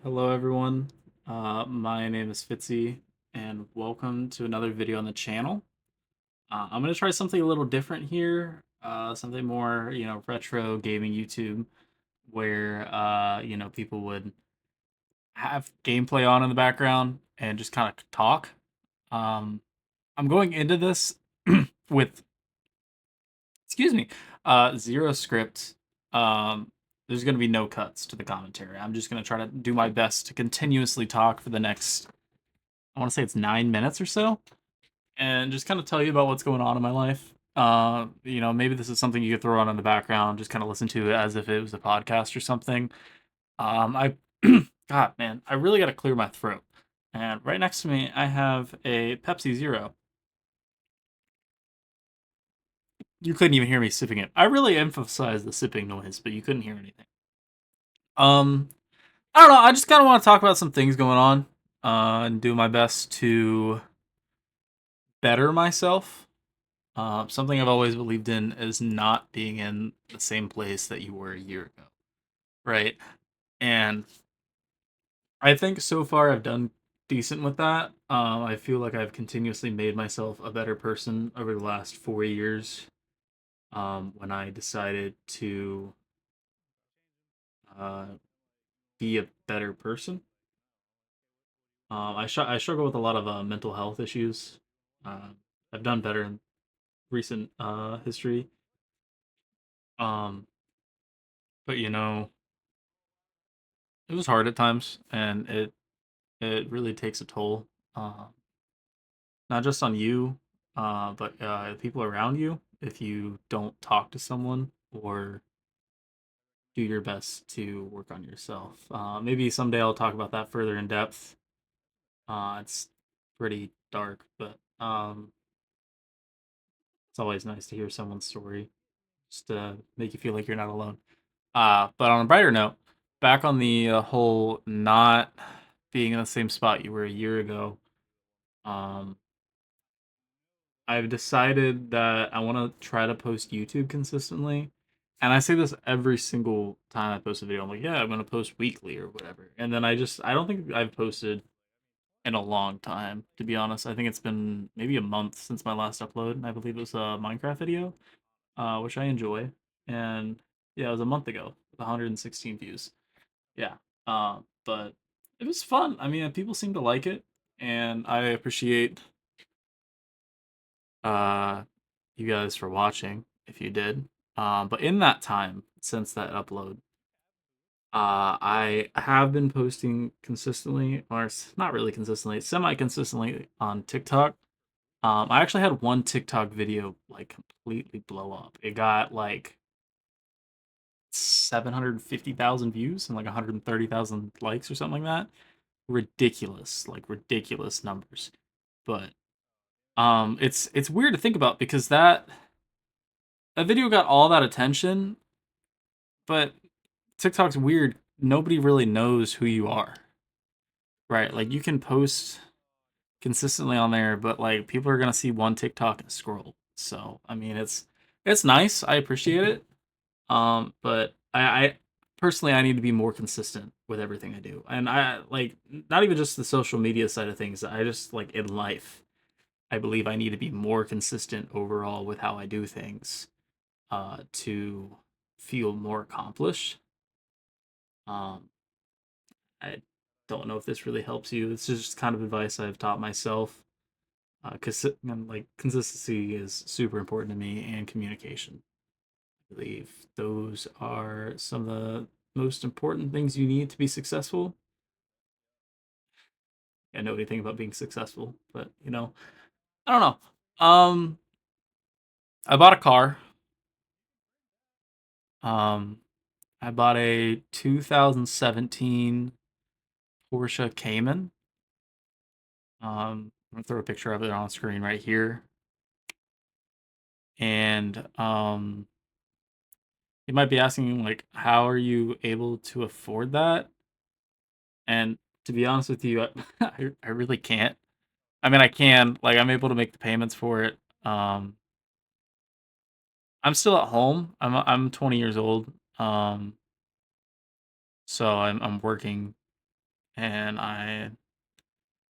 Hello, everyone. My name is Fitzyyy, and welcome to another video on the channel. I'm going to try something a little different here, something more, retro gaming YouTube, where, people would have gameplay on in the background and just kind of talk. Um, I'm going into this with, excuse me, zero script. There's going to be no cuts to the commentary. I'm just going to try to do my best to continuously talk for the next I want to say it's 9 minutes or so, and just kind of tell you about what's going on in my life. Maybe this is something you could throw on in the background, just kind of listen to it as if it was a podcast or something. I, God, man, I really got to clear my throat. And right next to me, I have a Pepsi Zero. You couldn't even hear me sipping it. I really emphasized the sipping noise, but you couldn't hear anything. Um, I don't know. I just kind of want to talk about some things going on, and do my best to better myself. Something I've always believed in is not being in the same place that you were a year ago, right? And I think so far I've done decent with that. I feel like I've continuously made myself a better person over the last 4 years. When I decided to uh, be a better person, I struggle with a lot of mental health issues. Uh, I've done better in recent history, um, but it was hard at times, and it really takes a toll, uh, not just on you, but people around you if you don't talk to someone or do your best to work on yourself. Maybe someday I'll talk about that further in depth. It's pretty dark, but it's always nice to hear someone's story just to make you feel like you're not alone. But on a brighter note, back on the whole not being in the same spot you were a year ago. Um, I've decided that I want to try to post YouTube consistently. And I say this every single time I post a video. I'm like, yeah, I'm going to post weekly or whatever. And then I don't think I've posted in a long time, to be honest. I think it's been maybe a month since my last upload. And I believe it was a Minecraft video, which I enjoy. And yeah, it was a month ago with 116 views. Yeah. But it was fun. I mean, people seem to like it. And I appreciate uh, you guys for watching if you did. But in that time, since that upload, I have been posting consistently, or not really consistently, semi consistently on TikTok. I actually had one TikTok video like completely blow up. It got like 750,000 views and like 130,000 likes or something like that. Ridiculous, like ridiculous numbers. But it's weird to think about because that video got all that attention, but TikTok's weird. Nobody really knows who you are, right? Like you can post consistently on there, but like people are gonna see one TikTok and scroll. So I mean, it's nice. I appreciate it. But I personally I need to be more consistent with everything I do, and I like not even just the social media side of things. I just like in life. I believe I need to be more consistent overall with how I do things, to feel more accomplished. Um, I don't know if this really helps you. This is just kind of advice I've taught myself. Because like consistency is super important to me, and communication. I believe those are some of the most important things you need to be successful. I know anything about being successful, but I don't know. I bought a car. Um, I bought a 2017 Porsche Cayman. I'm gonna throw a picture of it on screen right here. And you might be asking like, how are you able to afford that? And to be honest with you, I really can't. I mean, I can, like, I'm able to make the payments for it. I'm still at home. I'm 20 years old. Um, so I'm working. and I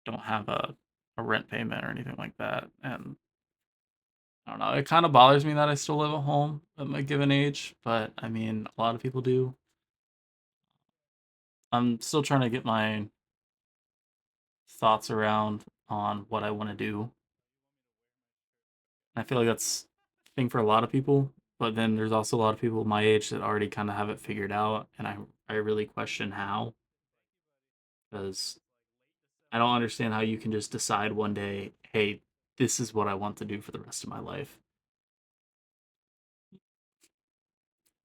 don't have a rent payment or anything like that. And I don't know, it kind of bothers me that I still live at home at my given age, but I mean, a lot of people do. I'm still trying to get my thoughts around on what I want to do. I feel like that's a thing for a lot of people, but then there's also a lot of people my age that already kind of have it figured out, and I really question how, because I don't understand how you can just decide one day, hey, this is what I want to do for the rest of my life.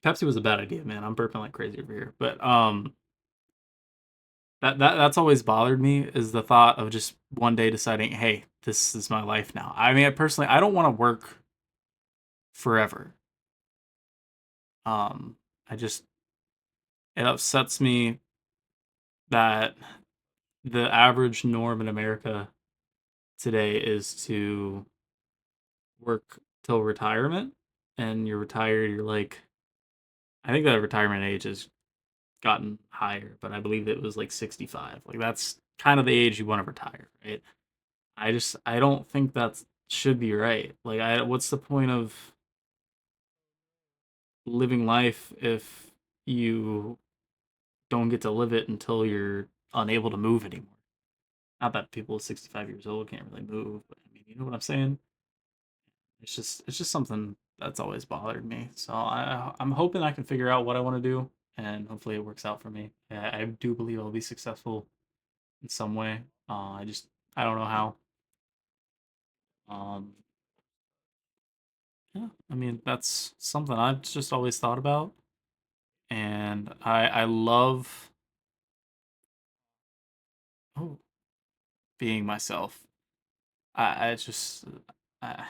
Pepsi was a bad idea, man. I'm burping like crazy over here, but that's always bothered me is the thought of just one day deciding, hey, this is my life now. I mean, personally, I don't want to work forever. Um, I just it upsets me that the average norm in America today is to work till retirement, and you're retired. You're like, I think the retirement age has gotten higher, but I believe it was like 65. Like that's kind of the age you want to retire, right? I don't think that should be right. Like I what's the point of living life if you don't get to live it until you're unable to move anymore? Not that people 65 years old can't really move, but I mean, you know what I'm saying? It's just something that's always bothered me. So I'm hoping I can figure out what I want to do, and hopefully it works out for me. I do believe I'll be successful in some way. I don't know how. Um, yeah, I mean that's something I've just always thought about, and I love oh, being myself. I just I,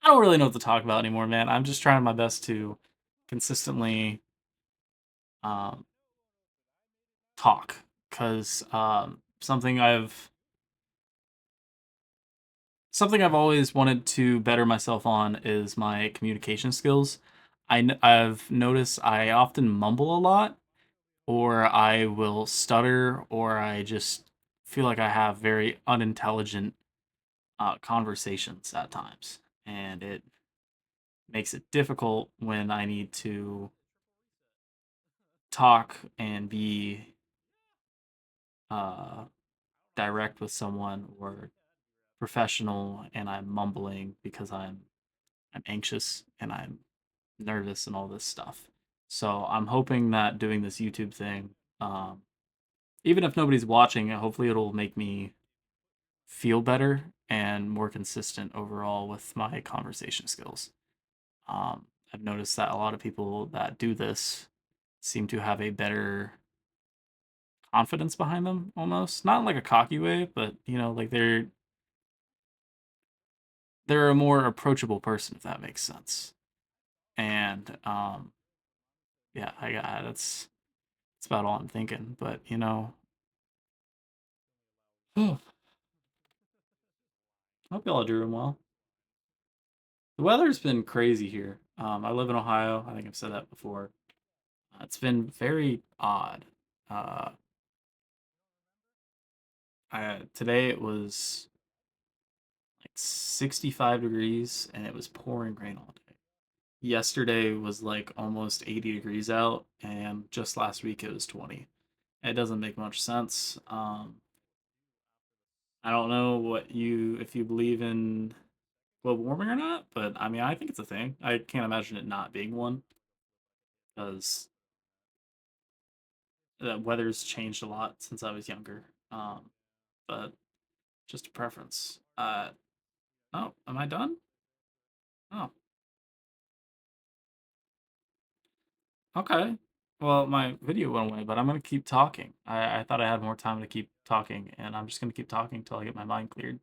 I don't really know what to talk about anymore, man. I'm just trying my best to consistently um, talk because something I've always wanted to better myself on is my communication skills. I've noticed I often mumble a lot, or I will stutter, or I just feel like I have very unintelligent conversations at times, and it makes it difficult when I need to talk and be uh, direct with someone or professional, and I'm mumbling because I'm anxious and I'm nervous and all this stuff. So I'm hoping that doing this YouTube thing, um, even if nobody's watching, hopefully it'll make me feel better and more consistent overall with my conversation skills. I've noticed that a lot of people that do this seem to have a better confidence behind them almost. Not in like a cocky way, but like they're a more approachable person if that makes sense. And yeah, I got that's about all I'm thinking. But I hope y'all are doing well. The weather's been crazy here. I live in Ohio. I think I've said that before. It's been very odd. Uh, today it was like 65 degrees and it was pouring rain all day. Yesterday was like almost 80 degrees out, and just last week it was 20. It doesn't make much sense. I don't know if you believe in global warming or not, but I mean, I think it's a thing. I can't imagine it not being one because the weather's changed a lot since I was younger. But just a preference. Oh, am I done? Oh, okay. Well, my video went away, but I'm gonna keep talking. I thought I had more time to keep talking, and I'm just gonna keep talking until I get my mind cleared.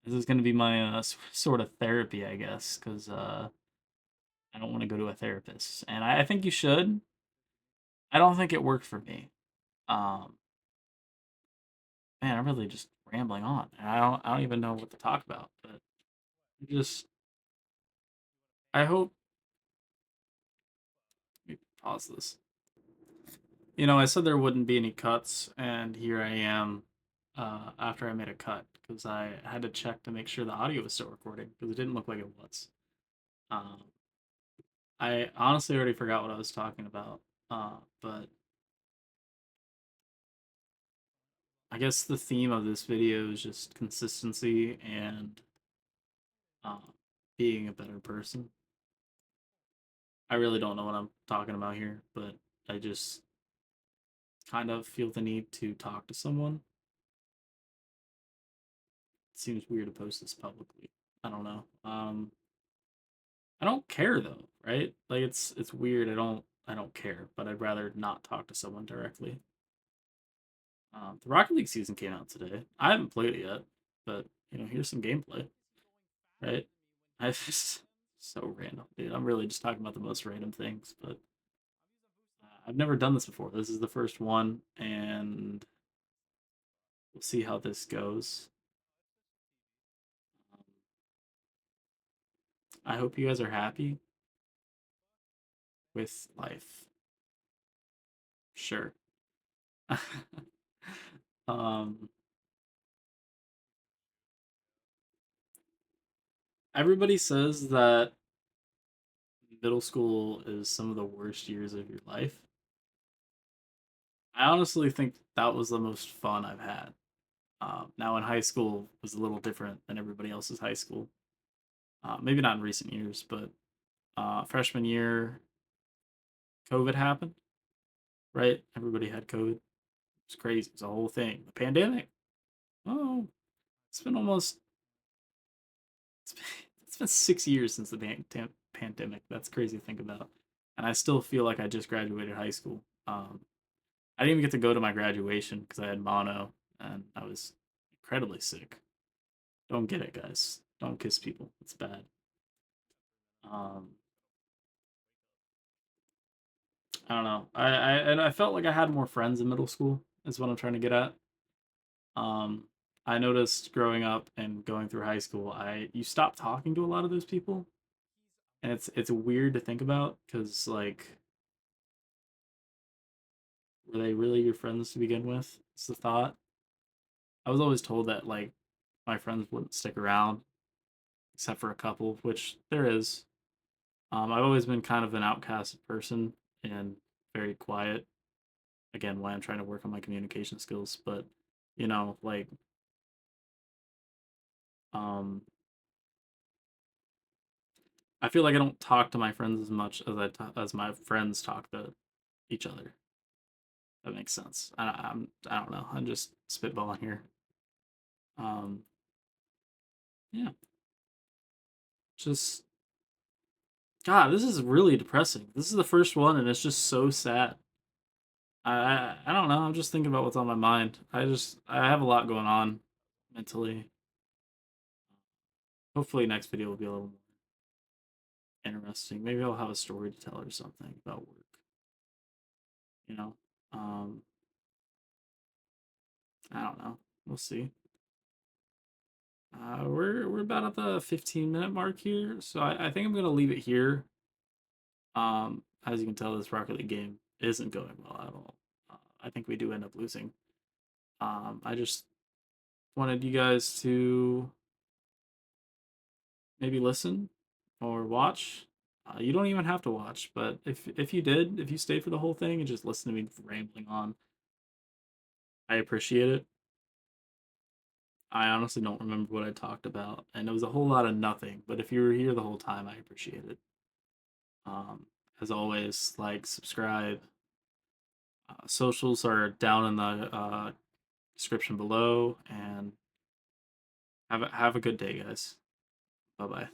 This is gonna be my sort of therapy, I guess, because I don't want to go to a therapist, and I think you should. I don't think it worked for me. Um, man, I'm really just rambling on. And I don't even know what to talk about, but just I hope. Let me pause this. I said there wouldn't be any cuts, and here I am after I made a cut because I had to check to make sure the audio was still recording because it didn't look like it was. Um, I honestly already forgot what I was talking about, but I guess the theme of this video is just consistency and uh, being a better person. I really don't know what I'm talking about here, but I just kind of feel the need to talk to someone. It seems weird to post this publicly. I don't know. I don't care though, right? Like it's weird. I don't care, but I'd rather not talk to someone directly. The Rocket League season came out today. I haven't played it yet, but here's some gameplay, right? I just so random, dude. I'm really just talking about the most random things, but I've never done this before. This is the first one, and we'll see how this goes. Um, I hope you guys are happy with life. Sure. um, Everybody says that middle school is some of the worst years of your life. I honestly think that was the most fun I've had. Now, in high school was a little different than everybody else's high school. Maybe not in recent years, but freshman year, COVID happened, right? Everybody had COVID. It was crazy. It was a whole thing. The pandemic. Oh, it's been almost. It's been, it's been 6 years since the pandemic. That's crazy to think about. And I still feel like I just graduated high school. I didn't even get to go to my graduation because I had mono and I was incredibly sick. Don't get it, guys. Don't kiss people. It's bad. Um, I don't know. I felt like I had more friends in middle school. Is what I'm trying to get at. Um, I noticed growing up and going through high school, I you stop talking to a lot of those people, and it's weird to think about because like were they really your friends to begin with? It's the thought. I was always told that like my friends wouldn't stick around except for a couple, which there is. I've always been kind of an outcast person and very quiet. Again, why I'm trying to work on my communication skills, but like um, I feel like I don't talk to my friends as much as my friends talk to each other. That makes sense. I don't know. I'm just spitballing here. Um, yeah, just God, this is really depressing. This is the first one, and it's just so sad. I don't know. I'm just thinking about what's on my mind. I have a lot going on mentally. Hopefully, next video will be a little more interesting. Maybe I'll have a story to tell or something about work. You know, um, I don't know. We'll see. We're about at the 15-minute mark here, so I think I'm gonna leave it here. As you can tell, this Rocket League game isn't going well at all. I think we do end up losing. I just wanted you guys to maybe listen or watch. You don't even have to watch, but if you did, if you stayed for the whole thing and just listened to me rambling on, I appreciate it. I honestly don't remember what I talked about, and it was a whole lot of nothing. But if you were here the whole time, I appreciate it. Um, as always, like, subscribe. Socials are down in the description below, and have a good day, guys. Bye bye.